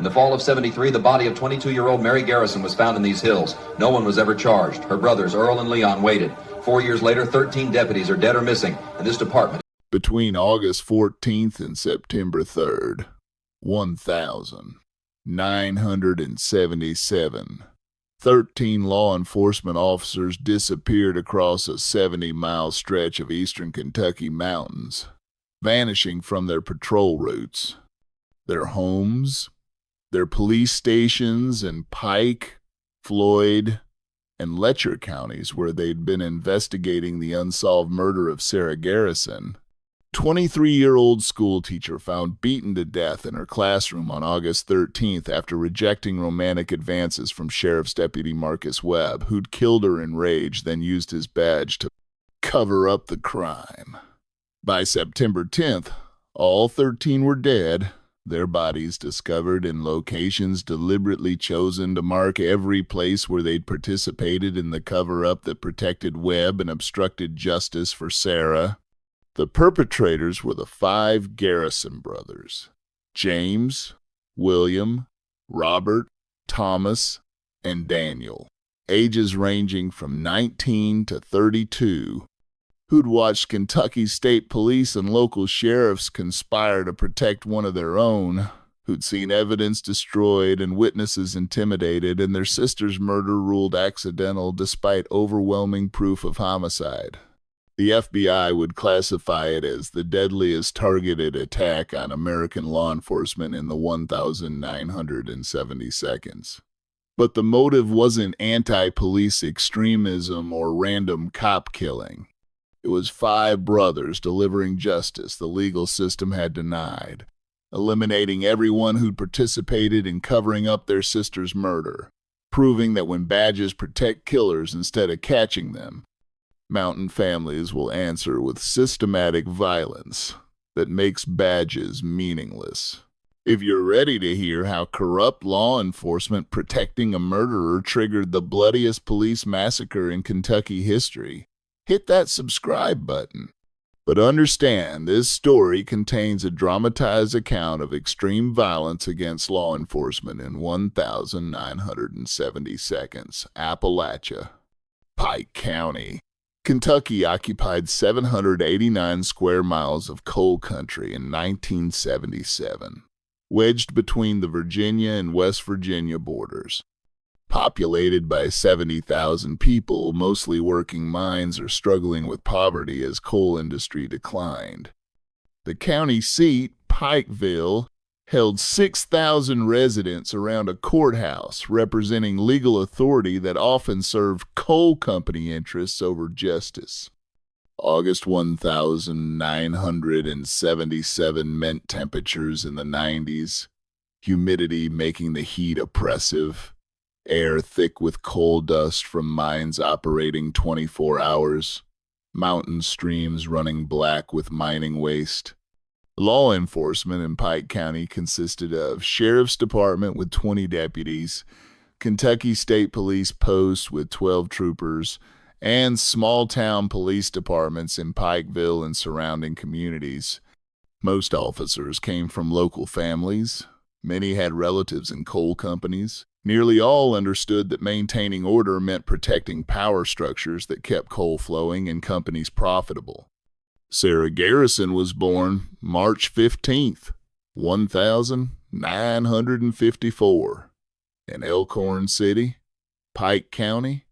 In the fall of '73, the body of 22-year-old Mary Garrison was found in these hills. No one was ever charged. Her brothers, Earl and Leon, waited. 4 years later, 13 deputies are dead or missing, and this department... Between August 14th and September 3rd, 1,977. 13 law enforcement officers disappeared across a 70-mile stretch of eastern Kentucky mountains, vanishing from their patrol routes, their homes, their police stations in Pike, Floyd, and Letcher counties where they'd been investigating the unsolved murder of Sarah Garrison. 23-year-old schoolteacher found beaten to death in her classroom on August 13th after rejecting romantic advances from Sheriff's Deputy Marcus Webb, who'd killed her in rage, then used his badge to cover up the crime. By September 10th, all 13 were dead, their bodies discovered in locations deliberately chosen to mark every place where they'd participated in the cover-up that protected Webb and obstructed justice for Sarah. The perpetrators were the 5 Garrison brothers: James, William, Robert, Thomas, and Daniel, ages ranging from 19 to 32, who'd watched Kentucky State Police and local sheriffs conspire to protect one of their own, who'd seen evidence destroyed and witnesses intimidated, and their sister's murder ruled accidental despite overwhelming proof of homicide. The FBI would classify it as the deadliest targeted attack on American law enforcement in the 1,970 seconds. But the motive wasn't anti-police extremism or random cop killing. It was 5 brothers delivering justice the legal system had denied, eliminating everyone who'd participated in covering up their sister's murder, proving that when badges protect killers instead of catching them, mountain families will answer with systematic violence that makes badges meaningless. If you're ready to hear how corrupt law enforcement protecting a murderer triggered the bloodiest police massacre in Kentucky history, hit that subscribe button. But understand, this story contains a dramatized account of extreme violence against law enforcement in 1,970 seconds. Appalachia, Pike County. Kentucky occupied 789 square miles of coal country in 1977, wedged between the Virginia and West Virginia borders. Populated by 70,000 people, mostly working mines or struggling with poverty as coal industry declined. The county seat, Pikeville, held 6,000 residents around a courthouse representing legal authority that often served coal company interests over justice. August 1,977 meant temperatures in the 90s, humidity making the heat oppressive, air thick with coal dust from mines operating 24 hours, mountain streams running black with mining waste. Law enforcement in Pike County consisted of Sheriff's Department with 20 deputies, Kentucky State Police Post with 12 troopers, and small-town police departments in Pikeville and surrounding communities. Most officers came from local families. Many had relatives in coal companies. Nearly all understood that maintaining order meant protecting power structures that kept coal flowing and companies profitable. Sarah Garrison was born March 15th, 1954, in Elkhorn City, Pike County.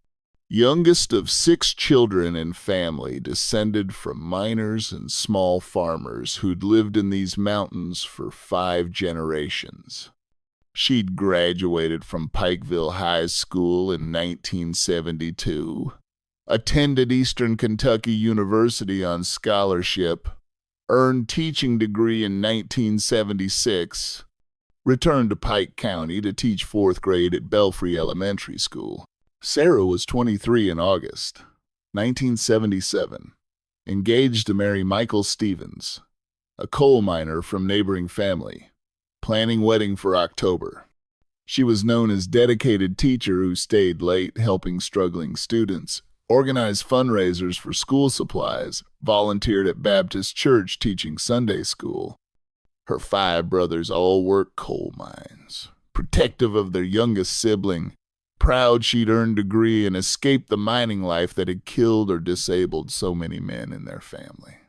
Youngest of 6 children and family, descended from miners and small farmers who'd lived in these mountains for 5 generations. She'd graduated from Pikeville High School in 1972, attended Eastern Kentucky University on scholarship, earned teaching degree in 1976, returned to Pike County to teach 4th grade at Belfry Elementary School. Sarah was 23 in August 1977, engaged to marry Michael Stevens, a coal miner from neighboring family, planning wedding for October. She was known as dedicated teacher who stayed late helping struggling students, organized fundraisers for school supplies, volunteered at Baptist Church teaching Sunday school. Her 5 brothers all worked coal mines, protective of their youngest sibling, proud she'd earned a degree and escaped the mining life that had killed or disabled so many men in their family.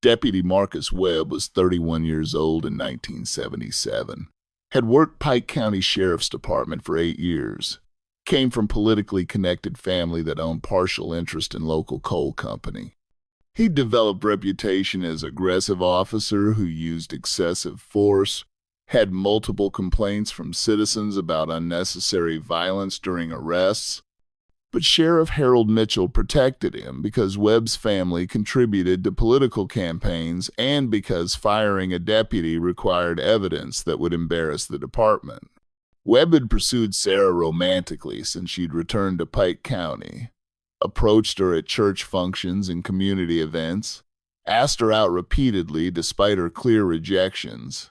Deputy Marcus Webb was 31 years old in 1977, had worked Pike County Sheriff's Department for 8 years, came from politically connected family that owned partial interest in local coal company. He'd developed reputation as aggressive officer who used excessive force, had multiple complaints from citizens about unnecessary violence during arrests, but Sheriff Harold Mitchell protected him because Webb's family contributed to political campaigns and because firing a deputy required evidence that would embarrass the department. Webb had pursued Sarah romantically since she'd returned to Pike County, approached her at church functions and community events, asked her out repeatedly despite her clear rejections,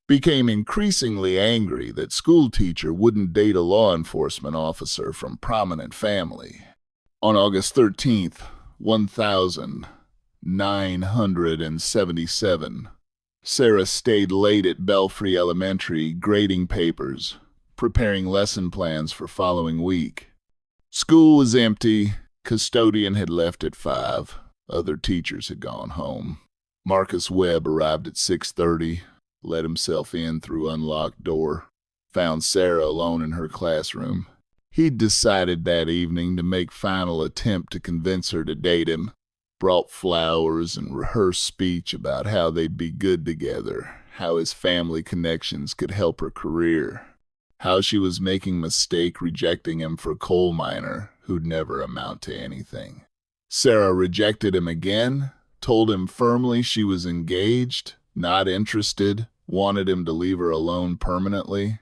became increasingly angry that school teacher wouldn't date a law enforcement officer from prominent family. On August 13th, 1977, Sarah stayed late at Belfry Elementary grading papers, preparing lesson plans for following week. School was empty. Custodian had left at 5. Other teachers had gone home. Marcus Webb arrived at 6:30. Let himself in through unlocked door, found Sarah alone in her classroom. He'd decided that evening to make final attempt to convince her to date him, brought flowers and rehearsed speech about how they'd be good together, how his family connections could help her career, how she was making mistake rejecting him for a coal miner who'd never amount to anything. Sarah rejected him again, told him firmly she was engaged, not interested, wanted him to leave her alone permanently.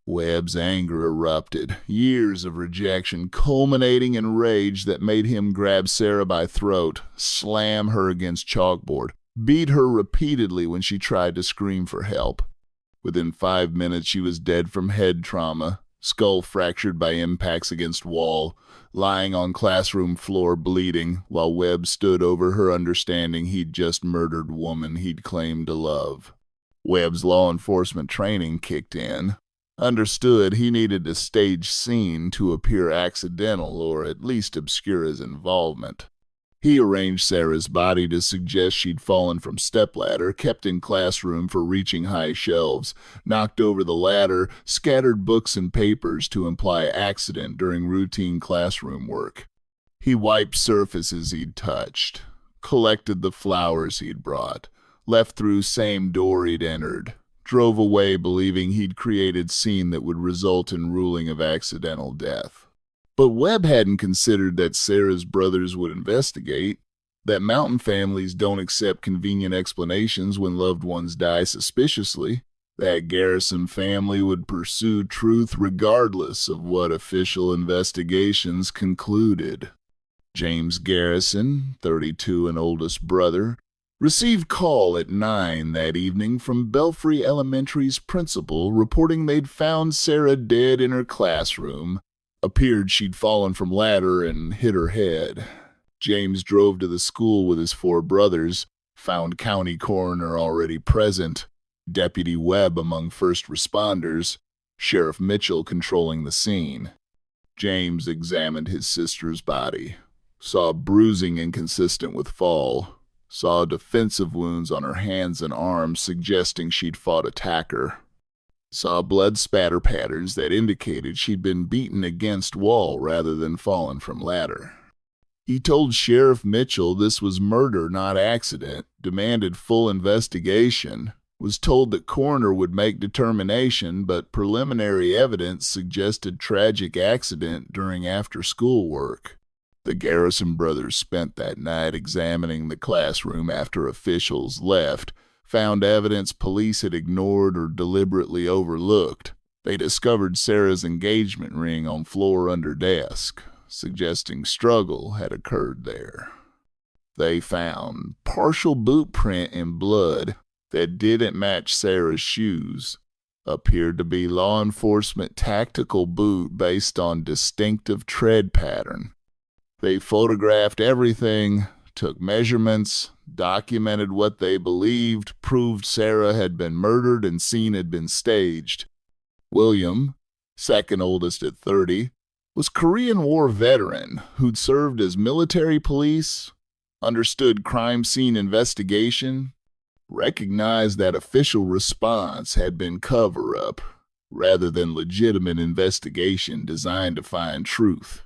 Webb's anger erupted, years of rejection culminating in rage that made him grab Sarah by throat, slam her against chalkboard, beat her repeatedly when she tried to scream for help. Within 5 minutes she was dead from head trauma, skull fractured by impacts against wall, lying on classroom floor bleeding, while Webb stood over her understanding he'd just murdered woman he'd claimed to love. Webb's law enforcement training kicked in. Understood he needed to stage scene to appear accidental or at least obscure his involvement. He arranged Sarah's body to suggest she'd fallen from stepladder, kept in classroom for reaching high shelves, knocked over the ladder, scattered books and papers to imply accident during routine classroom work. He wiped surfaces he'd touched, collected the flowers he'd brought, left through same door he'd entered, drove away believing he'd created scene that would result in ruling of accidental death. But Webb hadn't considered that Sarah's brothers would investigate, that mountain families don't accept convenient explanations when loved ones die suspiciously, that Garrison family would pursue truth regardless of what official investigations concluded. James Garrison, 32 and oldest brother, received call at 9 that evening from Belfry Elementary's principal reporting they'd found Sarah dead in her classroom. Appeared she'd fallen from ladder and hit her head. James drove to the school with his 4 brothers, found county coroner already present, Deputy Webb among first responders, Sheriff Mitchell controlling the scene. James examined his sister's body, saw bruising inconsistent with fall, saw defensive wounds on her hands and arms suggesting she'd fought attacker, saw blood spatter patterns that indicated she'd been beaten against wall rather than fallen from ladder. He told Sheriff Mitchell this was murder, not accident, demanded full investigation, was told that coroner would make determination, but preliminary evidence suggested tragic accident during after-school work. The Garrison brothers spent that night examining the classroom after officials left, found evidence police had ignored or deliberately overlooked. They discovered Sarah's engagement ring on floor under desk, suggesting struggle had occurred there. They found partial boot print in blood that didn't match Sarah's shoes, appeared to be law enforcement tactical boot based on distinctive tread pattern. They photographed everything, took measurements, documented what they believed, proved Sarah had been murdered and scene had been staged. William, second oldest at 30, was Korean War veteran who'd served as military police, understood crime scene investigation, recognized that official response had been cover-up rather than legitimate investigation designed to find truth.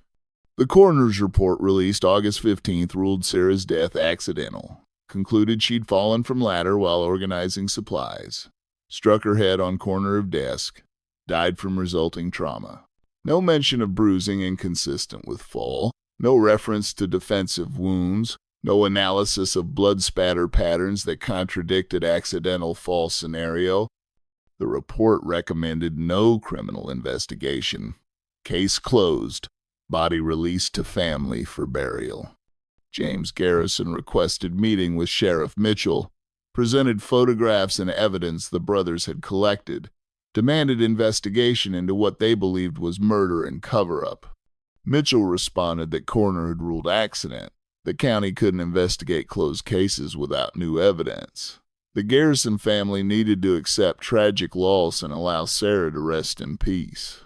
The coroner's report released August 15th ruled Sarah's death accidental, concluded she'd fallen from ladder while organizing supplies, struck her head on corner of desk, died from resulting trauma. No mention of bruising inconsistent with fall, no reference to defensive wounds, no analysis of blood spatter patterns that contradicted accidental fall scenario. The report recommended no criminal investigation. Case closed. Body released to family for burial. James Garrison requested meeting with Sheriff Mitchell, presented photographs and evidence the brothers had collected, demanded investigation into what they believed was murder and cover-up. Mitchell responded that coroner had ruled accident. The county couldn't investigate closed cases without new evidence. The Garrison family needed to accept tragic loss and allow Sarah to rest in peace.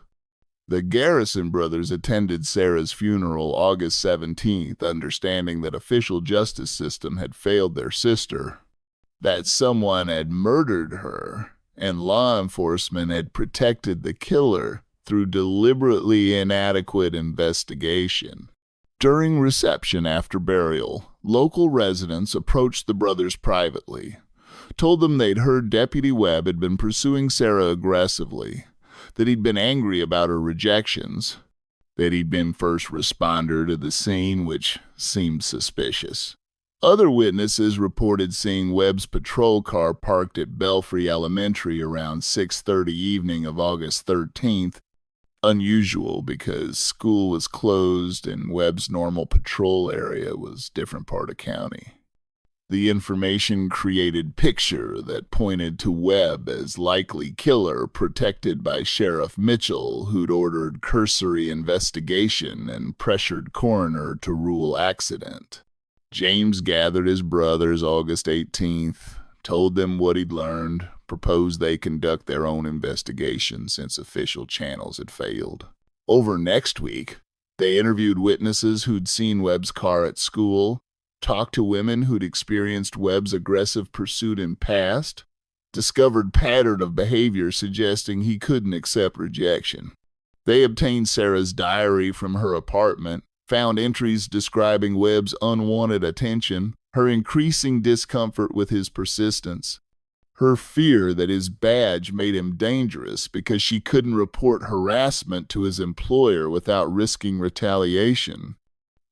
The Garrison brothers attended Sarah's funeral August 17th, understanding that official justice system had failed their sister, that someone had murdered her, and law enforcement had protected the killer through deliberately inadequate investigation. During reception after burial, local residents approached the brothers privately, told them they'd heard Deputy Webb had been pursuing Sarah aggressively, that he'd been angry about her rejections, that he'd been first responder to the scene, which seemed suspicious. Other witnesses reported seeing Webb's patrol car parked at Belfry Elementary around 6:30 evening of August 13th, unusual because school was closed and Webb's normal patrol area was different part of county. The information created picture that pointed to Webb as likely killer protected by Sheriff Mitchell, who'd ordered cursory investigation and pressured coroner to rule accident. James gathered his brothers August 18th, told them what he'd learned, proposed they conduct their own investigation since official channels had failed. Over next week, they interviewed witnesses who'd seen Webb's car at school, talked to women who'd experienced Webb's aggressive pursuit in past, discovered pattern of behavior suggesting he couldn't accept rejection. They obtained Sarah's diary from her apartment, found entries describing Webb's unwanted attention, her increasing discomfort with his persistence, her fear that his badge made him dangerous because she couldn't report harassment to his employer without risking retaliation.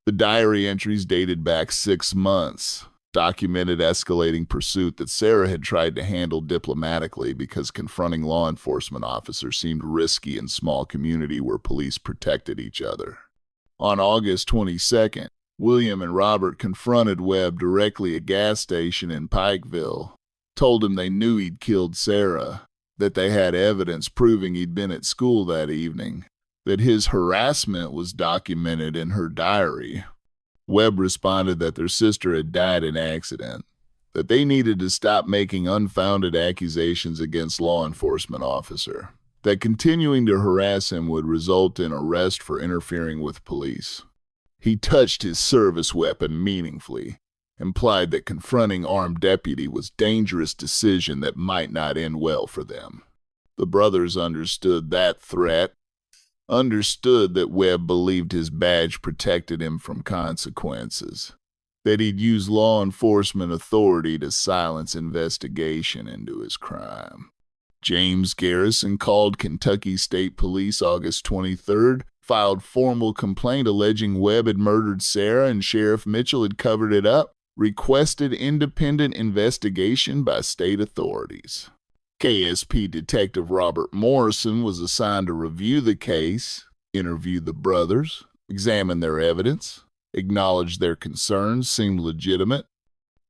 The diary entries dated back 6 months, documented escalating pursuit that Sarah had tried to handle diplomatically because confronting law enforcement officers seemed risky in small community where police protected each other. On August 22nd, William and Robert confronted Webb directly at a gas station in Pikeville, told him they knew he'd killed Sarah, that they had evidence proving he'd been at school that evening, that his harassment was documented in her diary. Webb responded that their sister had died in an accident, that they needed to stop making unfounded accusations against law enforcement officer, that continuing to harass him would result in arrest for interfering with police. He touched his service weapon meaningfully, implied that confronting armed deputy was a dangerous decision that might not end well for them. The brothers understood that threat, understood that Webb believed his badge protected him from consequences, that he'd use law enforcement authority to silence investigation into his crime. James Garrison called Kentucky State Police August 23rd, filed formal complaint alleging Webb had murdered Sarah and Sheriff Mitchell had covered it up, requested independent investigation by state authorities. KSP Detective Robert Morrison was assigned to review the case, interview the brothers, examine their evidence, acknowledge their concerns seemed legitimate.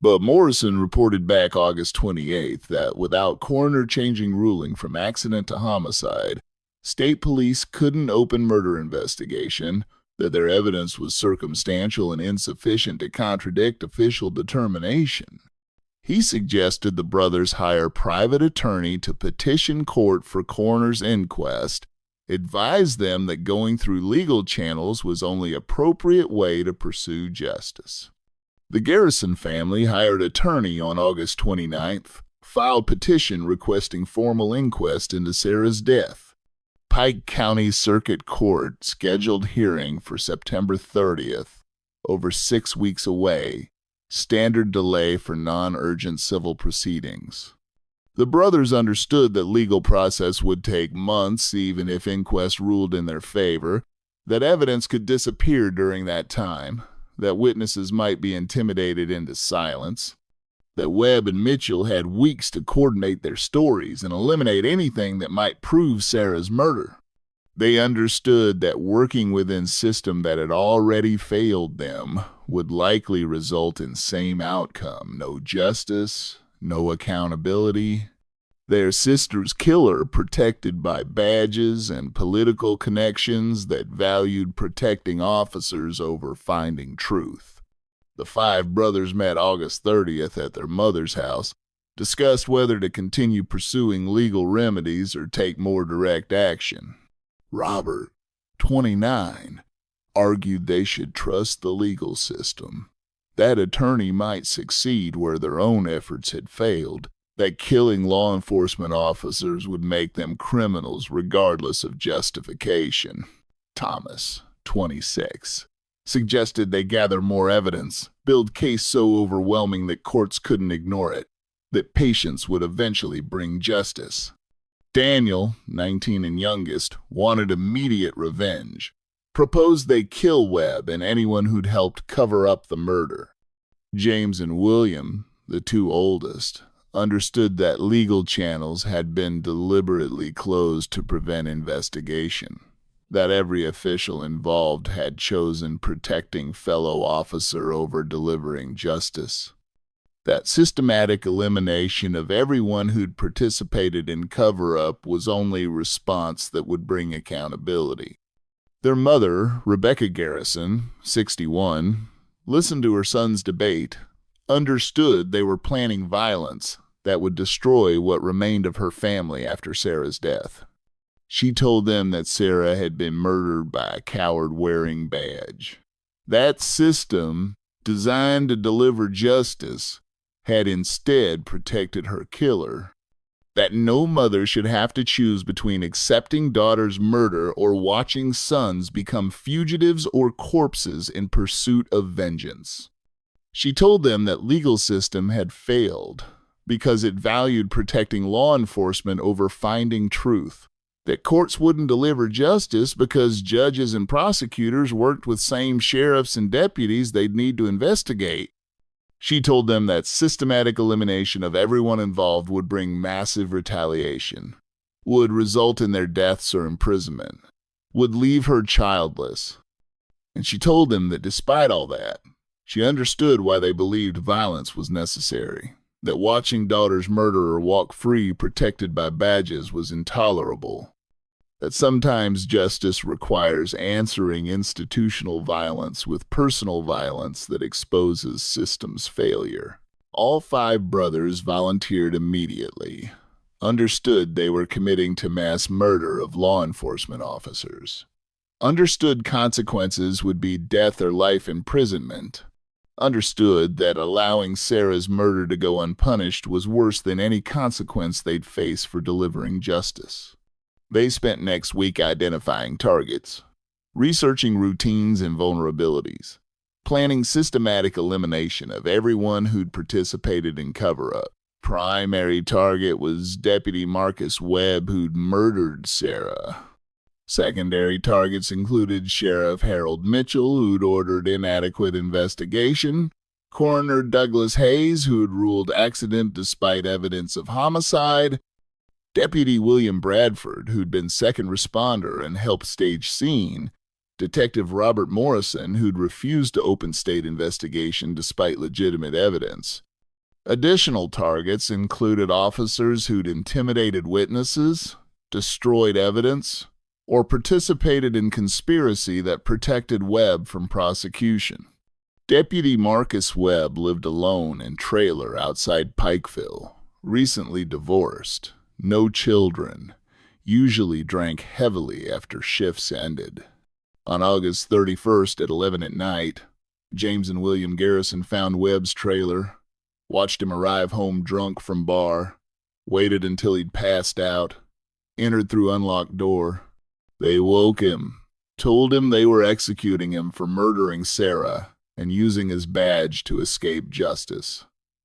But Morrison reported back August 28th that without coroner changing ruling from accident to homicide, state police couldn't open murder investigation, that their evidence was circumstantial and insufficient to contradict official determination. He suggested the brothers hire private attorney to petition court for coroner's inquest, advised them that going through legal channels was only appropriate way to pursue justice. The Garrison family hired attorney on August 29th, filed petition requesting formal inquest into Sarah's death. Pike County Circuit Court scheduled hearing for September 30th, over 6 weeks away, standard delay for non-urgent civil proceedings. The brothers understood that legal process would take months even if inquest ruled in their favor, that evidence could disappear during that time, that witnesses might be intimidated into silence, that Webb and Mitchell had weeks to coordinate their stories and eliminate anything that might prove Sarah's murder. They understood that working within a system that had already failed them would likely result in same outcome: no justice, no accountability. Their sister's killer, protected by badges and political connections that valued protecting officers over finding truth. The 5 brothers met August 30th at their mother's house, discussed whether to continue pursuing legal remedies or take more direct action. Robert, 29, argued they should trust the legal system. That attorney might succeed where their own efforts had failed, that killing law enforcement officers would make them criminals regardless of justification. Thomas, 26, suggested they gather more evidence, build case so overwhelming that courts couldn't ignore it, that patience would eventually bring justice. Daniel, 19 and youngest, wanted immediate revenge, proposed they kill Webb and anyone who'd helped cover up the murder. James and William, the 2 oldest, understood that legal channels had been deliberately closed to prevent investigation, that every official involved had chosen protecting fellow officer over delivering justice, that systematic elimination of everyone who'd participated in cover-up was only response that would bring accountability. Their mother, Rebecca Garrison, 61, listened to her son's debate, understood they were planning violence that would destroy what remained of her family after Sarah's death. She told them that Sarah had been murdered by a coward wearing badge. That system, designed to deliver justice, had instead protected her killer. That no mother should have to choose between accepting daughter's murder or watching sons become fugitives or corpses in pursuit of vengeance. She told them that legal system had failed because it valued protecting law enforcement over finding truth, that courts wouldn't deliver justice because judges and prosecutors worked with same sheriffs and deputies they'd need to investigate. She told them that systematic elimination of everyone involved would bring massive retaliation, would result in their deaths or imprisonment, would leave her childless. And she told them that despite all that, she understood why they believed violence was necessary, that watching daughter's murderer walk free protected by badges was intolerable, that sometimes justice requires answering institutional violence with personal violence that exposes systems' failure. All 5 brothers volunteered immediately, understood they were committing to mass murder of law enforcement officers, understood consequences would be death or life imprisonment, understood that allowing Sarah's murder to go unpunished was worse than any consequence they'd face for delivering justice. They spent next week identifying targets, researching routines and vulnerabilities, planning systematic elimination of everyone who'd participated in cover-up. Primary target was Deputy Marcus Webb, who'd murdered Sarah. Secondary targets included Sheriff Harold Mitchell, who'd ordered inadequate investigation, Coroner Douglas Hayes, who'd ruled accident despite evidence of homicide, Deputy William Bradford, who'd been second responder and helped stage scene, Detective Robert Morrison, who'd refused to open state investigation despite legitimate evidence. Additional targets included officers who'd intimidated witnesses, destroyed evidence, or participated in conspiracy that protected Webb from prosecution. Deputy Marcus Webb lived alone in trailer outside Pikeville, recently divorced, no children, usually drank heavily after shifts ended. On August 31st at 11 at night, James and William Garrison found Webb's trailer, watched him arrive home drunk from bar, waited until he'd passed out, entered through unlocked door. They woke him, told him they were executing him for murdering Sarah and using his badge to escape justice.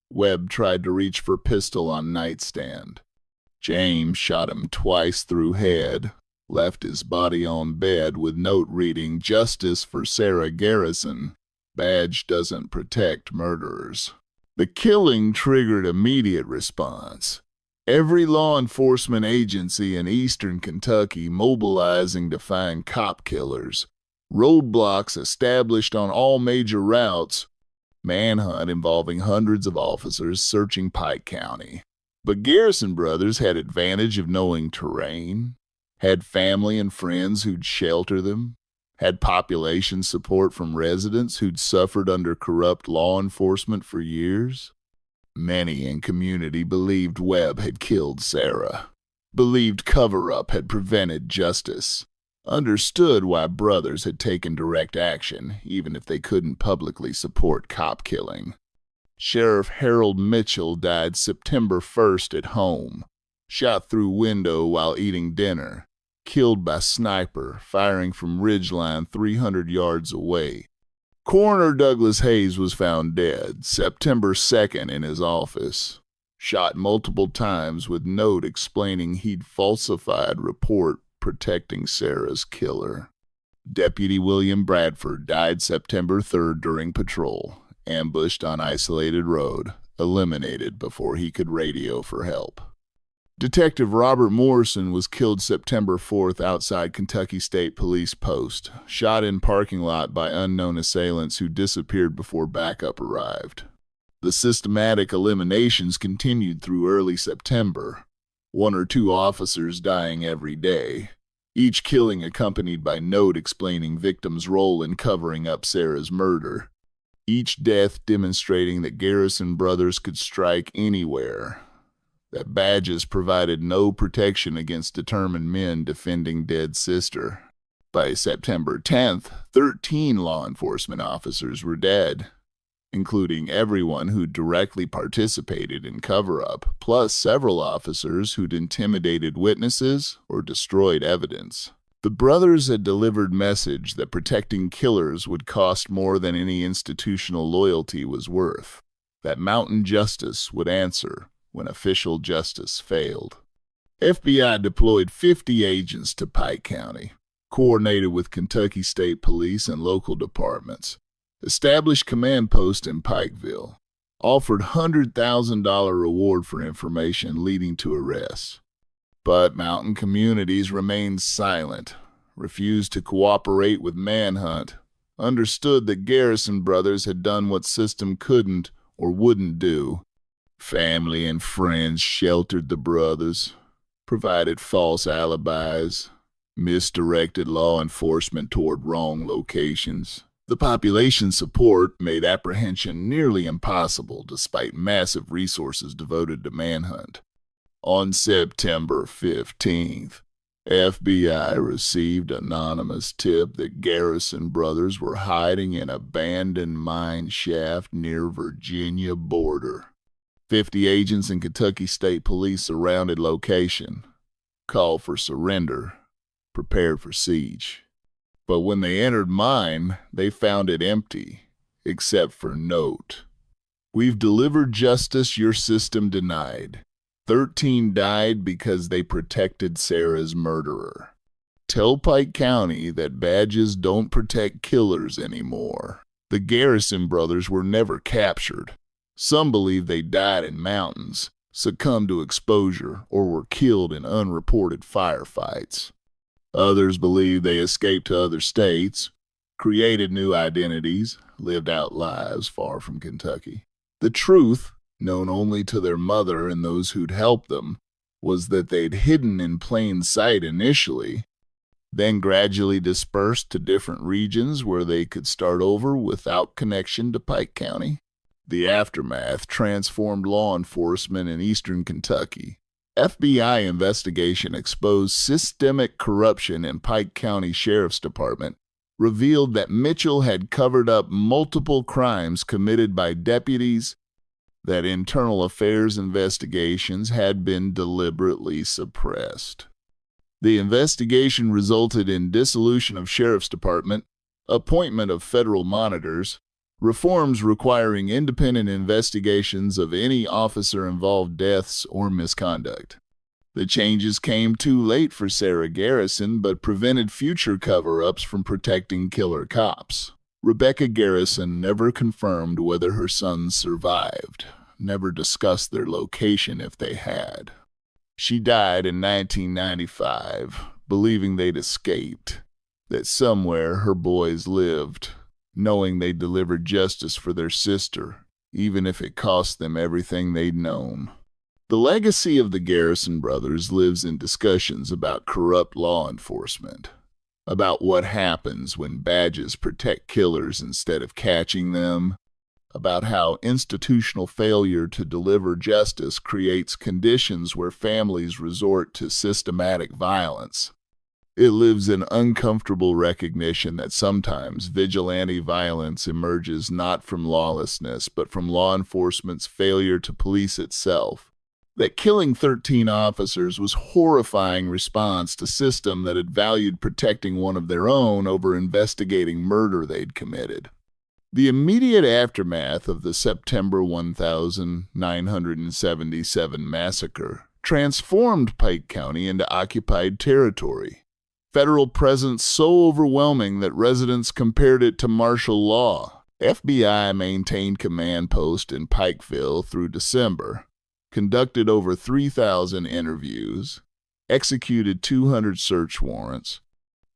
Webb tried to reach for pistol on nightstand. James shot him twice through head, left his body on bed with note reading, "Justice for Sarah Garrison. Badge doesn't protect murderers." The killing triggered immediate response. Every law enforcement agency in eastern Kentucky mobilizing to find cop killers. Roadblocks established on all major routes. Manhunt involving hundreds of officers searching Pike County. But Garrison Brothers had advantage of knowing terrain, had family and friends who'd shelter them, had population support from residents who'd suffered under corrupt law enforcement for years. Many in community believed Webb had killed Sarah, believed cover-up had prevented justice, understood why brothers had taken direct action, even if they couldn't publicly support cop killing. Sheriff Harold Mitchell died September 1st at home, shot through window while eating dinner, killed by sniper firing from ridgeline 300 yards away. Coroner Douglas Hayes was found dead September 2nd in his office, shot multiple times with note explaining he'd falsified report protecting Sarah's killer. Deputy William Bradford died September 3rd during patrol, ambushed on isolated road, eliminated before he could radio for help. Detective Robert Morrison was killed September 4th outside Kentucky State Police Post, shot in parking lot by unknown assailants who disappeared before backup arrived. The systematic eliminations continued through early September, 1 or 2 officers dying every day, each killing accompanied by note explaining victims' role in covering up Sarah's murder, each death demonstrating that Garrison Brothers could strike anywhere, that badges provided no protection against determined men defending dead sister. By September 10th, 13 law enforcement officers were dead, including everyone who directly participated in cover-up, plus several officers who'd intimidated witnesses or destroyed evidence. The brothers had delivered message that protecting killers would cost more than any institutional loyalty was worth, that mountain justice would answer when official justice failed. FBI deployed 50 agents to Pike County, coordinated with Kentucky State Police and local departments, established command post in Pikeville, offered $100,000 reward for information leading to arrests. But mountain communities remained silent, refused to cooperate with manhunt, understood that Garrison Brothers had done what system couldn't or wouldn't do. Family and friends sheltered the brothers, provided false alibis, misdirected law enforcement toward wrong locations. The population support made apprehension nearly impossible despite massive resources devoted to manhunt. On September 15th, FBI received anonymous tip that Garrison Brothers were hiding in abandoned mine shaft near Virginia border. 50 agents in Kentucky State Police surrounded location, called for surrender, prepared for siege. But when they entered mine, they found it empty, except for note. "We've delivered justice your system denied. 13 died because they protected Sarah's murderer. Tell Pike County that badges don't protect killers anymore." The Garrison Brothers were never captured. Some believe they died in mountains, succumbed to exposure, or were killed in unreported firefights. Others believe they escaped to other states, created new identities, lived out lives far from Kentucky. The truth, known only to their mother and those who'd helped them, was that they'd hidden in plain sight initially, then gradually dispersed to different regions where they could start over without connection to Pike County. The aftermath transformed law enforcement in eastern Kentucky. FBI investigation exposed systemic corruption in Pike County Sheriff's Department, revealed that Mitchell had covered up multiple crimes committed by deputies, that internal affairs investigations had been deliberately suppressed. The investigation resulted in dissolution of Sheriff's Department, appointment of federal monitors, reforms requiring independent investigations of any officer-involved deaths or misconduct. The changes came too late for Sarah Garrison, but prevented future cover-ups from protecting killer cops. Rebecca Garrison never confirmed whether her sons survived, never discussed their location if they had. She died in 1995, believing they'd escaped, that somewhere her boys lived, knowing they delivered justice for their sister, even if it cost them everything they'd known. The legacy of the Garrison brothers lives in discussions about corrupt law enforcement, about what happens when badges protect killers instead of catching them, about how institutional failure to deliver justice creates conditions where families resort to systematic violence. It lives in uncomfortable recognition that sometimes vigilante violence emerges not from lawlessness, but from law enforcement's failure to police itself. That killing 13 officers was a horrifying response to a system that had valued protecting one of their own over investigating murder they'd committed. The immediate aftermath of the September 1977 massacre transformed Pike County into occupied territory. Federal presence so overwhelming that residents compared it to martial law. FBI maintained command post in Pikeville through December, conducted over 3,000 interviews, executed 200 search warrants,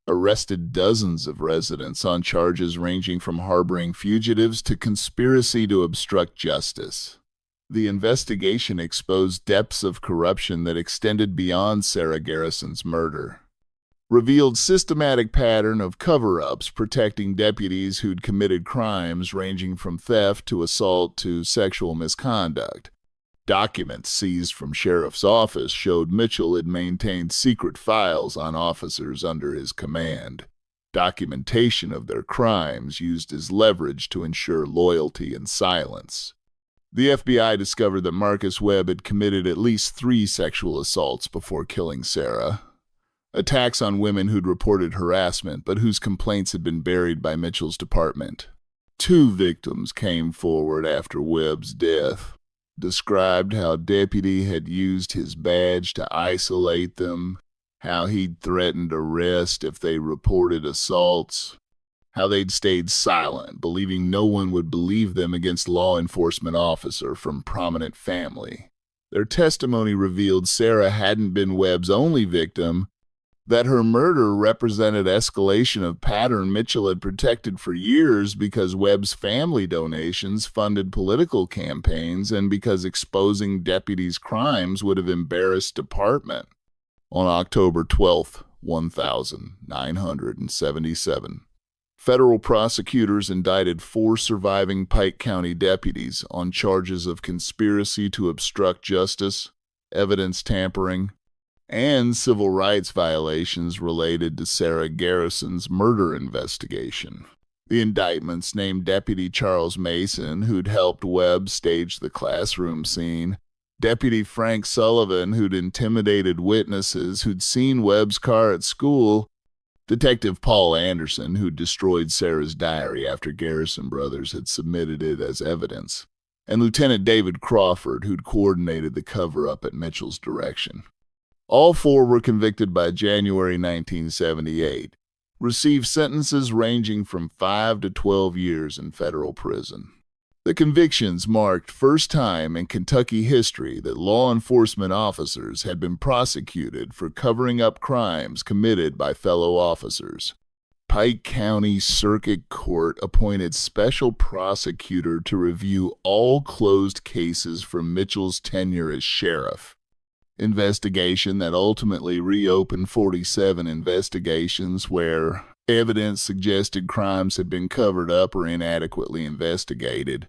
arrested dozens of residents on charges ranging from harboring fugitives to conspiracy to obstruct justice. The investigation exposed depths of corruption that extended beyond Sarah Garrison's murder, revealed systematic pattern of cover-ups protecting deputies who'd committed crimes ranging from theft to assault to sexual misconduct. Documents seized from sheriff's office showed Mitchell had maintained secret files on officers under his command, documentation of their crimes used as leverage to ensure loyalty and silence. The FBI discovered that Marcus Webb had committed at least 3 sexual assaults before killing Sarah, attacks on women who'd reported harassment but whose complaints had been buried by Mitchell's department. 2 victims came forward after Webb's death, described how deputy had used his badge to isolate them, how he'd threatened arrest if they reported assaults, how they'd stayed silent, believing no one would believe them against law enforcement officer from prominent family. Their testimony revealed Sarah hadn't been Webb's only victim, that her murder represented escalation of pattern Mitchell had protected for years because Webb's family donations funded political campaigns and because exposing deputies' crimes would have embarrassed department. On October 12, 1977, federal prosecutors indicted 4 surviving Pike County deputies on charges of conspiracy to obstruct justice, evidence tampering, and civil rights violations related to Sarah Garrison's murder investigation. The indictments named Deputy Charles Mason, who'd helped Webb stage the classroom scene, Deputy Frank Sullivan, who'd intimidated witnesses who'd seen Webb's car at school, Detective Paul Anderson, who'd destroyed Sarah's diary after Garrison Brothers had submitted it as evidence, and Lieutenant David Crawford, who'd coordinated the cover-up at Mitchell's direction. All 4 were convicted by January 1978, received sentences ranging from 5 to 12 years in federal prison. The convictions marked first time in Kentucky history that law enforcement officers had been prosecuted for covering up crimes committed by fellow officers. Pike County Circuit Court appointed special prosecutor to review all closed cases from Mitchell's tenure as sheriff. investigation that ultimately reopened 47 investigations where evidence suggested crimes had been covered up or inadequately investigated.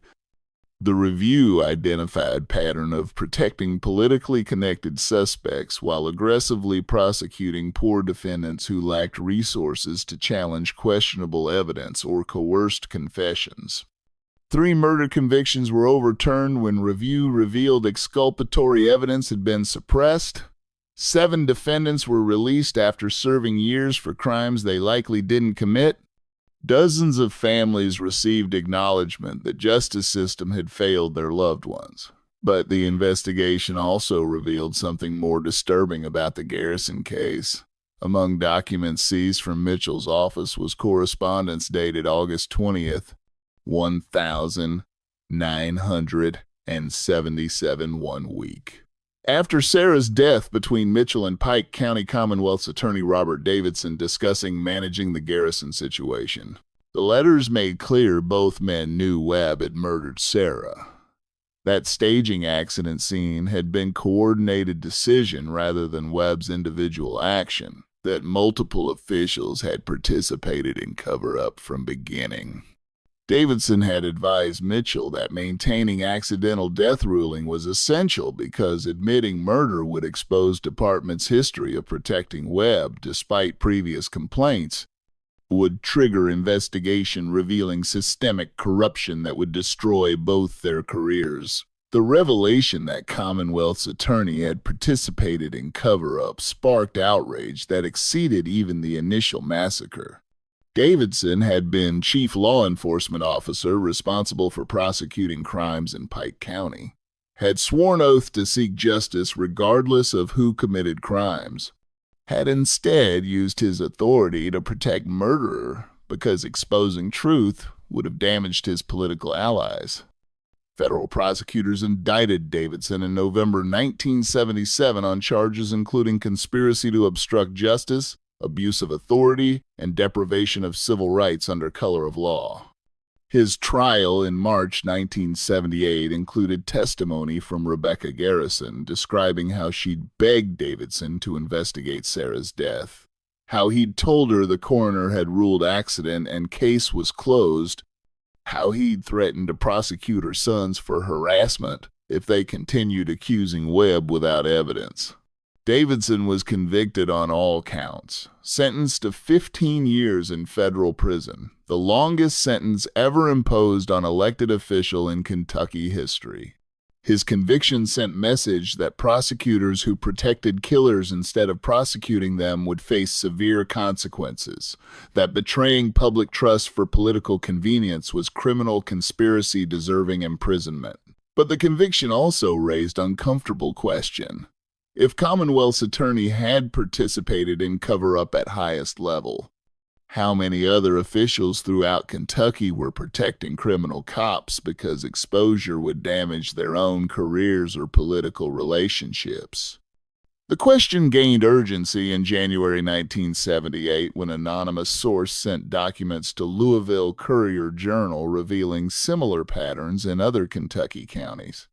The review identified a pattern of protecting politically connected suspects while aggressively prosecuting poor defendants who lacked resources to challenge questionable evidence or coerced confessions. 3 murder convictions were overturned when review revealed exculpatory evidence had been suppressed. 7 defendants were released after serving years for crimes they likely didn't commit. Dozens of families received acknowledgement that justice system had failed their loved ones. But the investigation also revealed something more disturbing about the Garrison case. Among documents seized from Mitchell's office was correspondence dated August 20th, 1977, 1 week. After Sarah's death, between Mitchell and Pike County Commonwealth's Attorney Robert Davidson discussing managing the Garrison situation. The letters made clear both men knew Webb had murdered Sarah. That staging accident scene had been coordinated decision rather than Webb's individual action, that multiple officials had participated in cover-up from beginning. Davidson had advised Mitchell that maintaining accidental death ruling was essential because admitting murder would expose department's history of protecting Webb despite previous complaints, would trigger investigation revealing systemic corruption that would destroy both their careers. The revelation that Commonwealth's attorney had participated in cover-up sparked outrage that exceeded even the initial massacre. Davidson had been chief law enforcement officer responsible for prosecuting crimes in Pike County, had sworn oath to seek justice regardless of who committed crimes, had instead used his authority to protect murderer because exposing truth would have damaged his political allies. Federal prosecutors indicted Davidson in November 1977 on charges including conspiracy to obstruct justice, abuse of authority, and deprivation of civil rights under color of law. His trial in March 1978 included testimony from Rebecca Garrison describing how she'd begged Davidson to investigate Sarah's death, how he'd told her the coroner had ruled accident and case was closed, how he'd threatened to prosecute her sons for harassment if they continued accusing Webb without evidence. Davidson was convicted on all counts, sentenced to 15 years in federal prison, the longest sentence ever imposed on elected official in Kentucky history. His conviction sent message that prosecutors who protected killers instead of prosecuting them would face severe consequences, that betraying public trust for political convenience was criminal conspiracy deserving imprisonment. But the conviction also raised uncomfortable question. If Commonwealth's attorney had participated in cover-up at highest level, how many other officials throughout Kentucky were protecting criminal cops because exposure would damage their own careers or political relationships? The question gained urgency in January 1978 when an anonymous source sent documents to Louisville Courier-Journal revealing similar patterns in other Kentucky counties.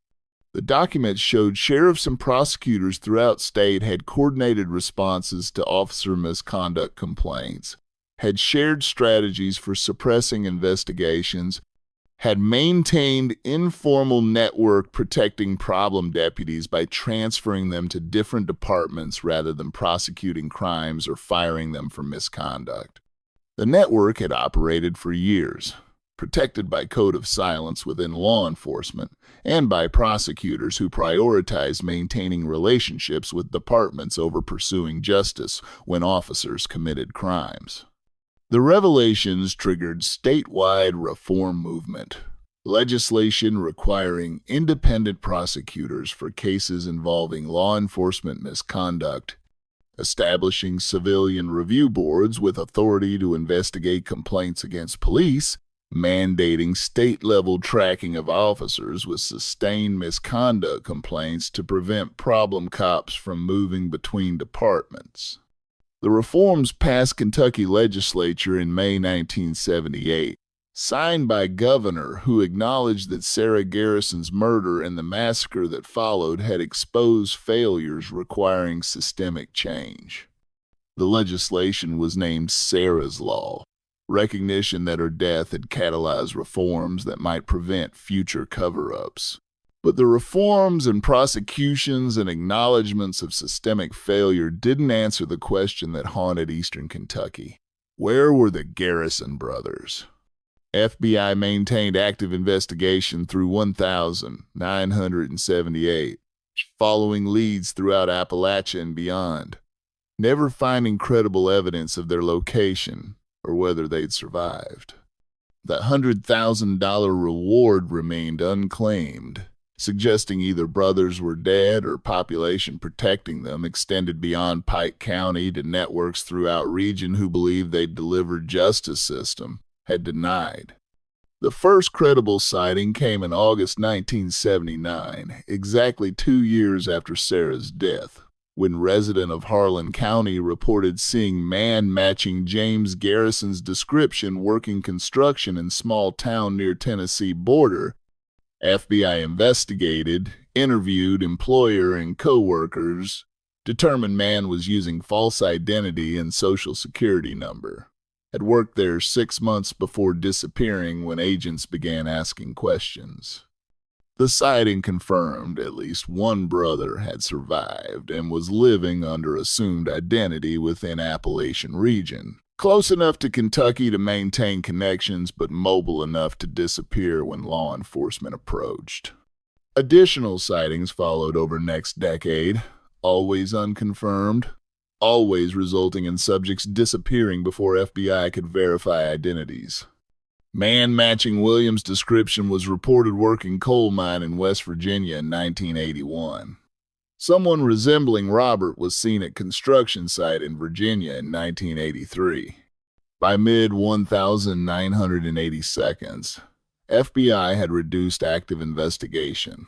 The documents showed sheriffs and prosecutors throughout state had coordinated responses to officer misconduct complaints, had shared strategies for suppressing investigations, had maintained informal network protecting problem deputies by transferring them to different departments rather than prosecuting crimes or firing them for misconduct. The network had operated for years, protected by code of silence within law enforcement and by prosecutors who prioritized maintaining relationships with departments over pursuing justice when officers committed crimes. The revelations triggered statewide reform movement, legislation requiring independent prosecutors for cases involving law enforcement misconduct, establishing civilian review boards with authority to investigate complaints against police, mandating state-level tracking of officers with sustained misconduct complaints to prevent problem cops from moving between departments. The reforms passed Kentucky legislature in May 1978, signed by Governor, who acknowledged that Sarah Garrison's murder and the massacre that followed had exposed failures requiring systemic change. The legislation was named Sarah's Law, recognition that her death had catalyzed reforms that might prevent future cover-ups. But the reforms and prosecutions and acknowledgments of systemic failure didn't answer the question that haunted Eastern Kentucky. Where were the Garrison brothers? FBI maintained active investigation through 1,978, following leads throughout Appalachia and beyond, never finding credible evidence of their location or whether they'd survived. The $100,000 reward remained unclaimed, suggesting either brothers were dead or population protecting them extended beyond Pike County to networks throughout region who believed they'd delivered justice system had denied. The first credible sighting came in August 1979, exactly 2 years after Sarah's death, when resident of Harlan County reported seeing man matching James Garrison's description working construction in small town near Tennessee border. FBI investigated, interviewed employer and co-workers, determined man was using false identity and social security number. Had worked there 6 months before disappearing when agents began asking questions. The sighting confirmed at least one brother had survived and was living under assumed identity within Appalachian region, close enough to Kentucky to maintain connections but mobile enough to disappear when law enforcement approached. Additional sightings followed over next decade, always unconfirmed, always resulting in subjects disappearing before FBI could verify identities. Man matching Williams' description was reported working coal mine in West Virginia in 1981. Someone resembling Robert was seen at construction site in Virginia in 1983. By mid-1982, FBI had reduced active investigation,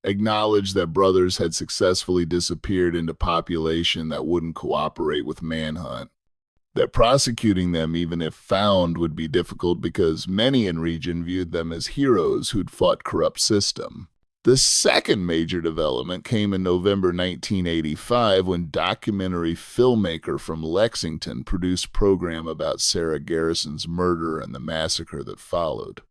acknowledged that brothers had successfully disappeared into population that wouldn't cooperate with manhunt, that prosecuting them even if found would be difficult because many in region viewed them as heroes who'd fought corrupt system. The second major development came in November 1985 when documentary filmmaker from Lexington produced a program about Sarah Garrison's murder and the massacre that followed.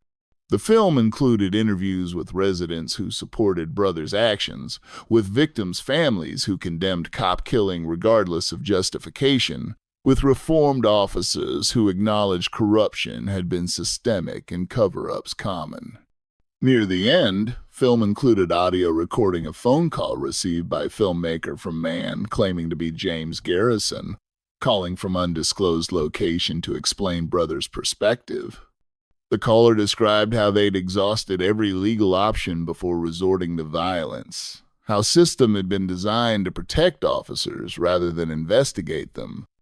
The film included interviews with residents who supported brothers' actions, with victims' families who condemned cop killing regardless of justification, with reformed officers who acknowledged corruption had been systemic and cover-ups common. Near the end, film included audio recording a phone call received by filmmaker from Man claiming to be James Garrison, calling from undisclosed location to explain brothers' perspective. The caller described how they'd exhausted every legal option before resorting to violence, how system had been designed to protect officers rather than investigate them,